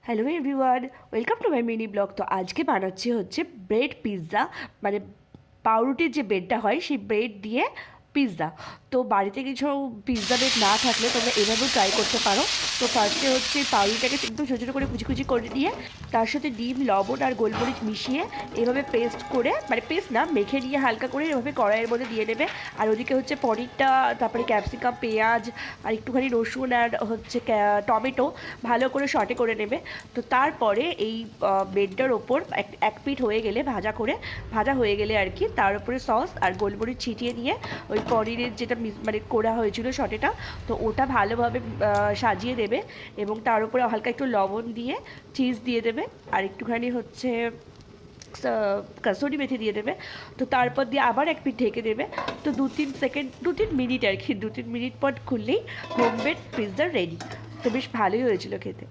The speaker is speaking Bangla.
Hello everyone, welcome to my mini blog. তো আজকে বানাচ্ছি হচ্ছে ব্রেড পিৎজা, মানে পাউরুটির যে ব্রেডটা হয় সেই ব্রেড দিয়ে পিৎজা। তো বাড়িতে কিছু পিৎজা ব্রেড না থাকলে তোমরা এভাবেও ট্রাই করতে পারো। তো ফার্স্টে হচ্ছে পাউরুটিটাকে একদম ছোটো ছোটো করে কুচি কুচি করে দিয়ে তার সাথে ডিম, লবণ আর গোলমরিচ মিশিয়ে এভাবে পেস্ট করে, মানে পেস্ট না, মেখে নিয়ে হালকা করে এভাবে কড়াইয়ের মধ্যে দিয়ে দেবে। আর ওদিকে হচ্ছে পনিরটা, তারপরে ক্যাপসিকাম, পেঁয়াজ আর একটুখানি রসুন আর হচ্ছে টমেটো ভালো করে সটে করে নেবে। তো তারপরে এই ব্রেডটার ওপর এক পিঠ হয়ে গেলে ভাজা হয়ে গেলে আর কি, তার উপরে সস আর গোলমরিচ ছিটিয়ে নিয়ে ওই পনিরের যেটা মানে করা হয়েছিল সটেটা, তো ওটা ভালোভাবে সাজিয়ে দেবে এবং তার উপরে হালকা একটু লবণ দিয়ে চিজ দিয়ে দেবে আর একটুখানি হচ্ছে কাসুরি মেথি দিয়ে দেবে। তো তারপর দিয়ে আবার এক পিঠ ঢেকে দেবে। তো 2-3 মিনিট আর কি, 2-3 মিনিট পর খুললেই হোমমেড পিৎজা রেডি। তো বেশ ভালোই হয়েছিল খেতে।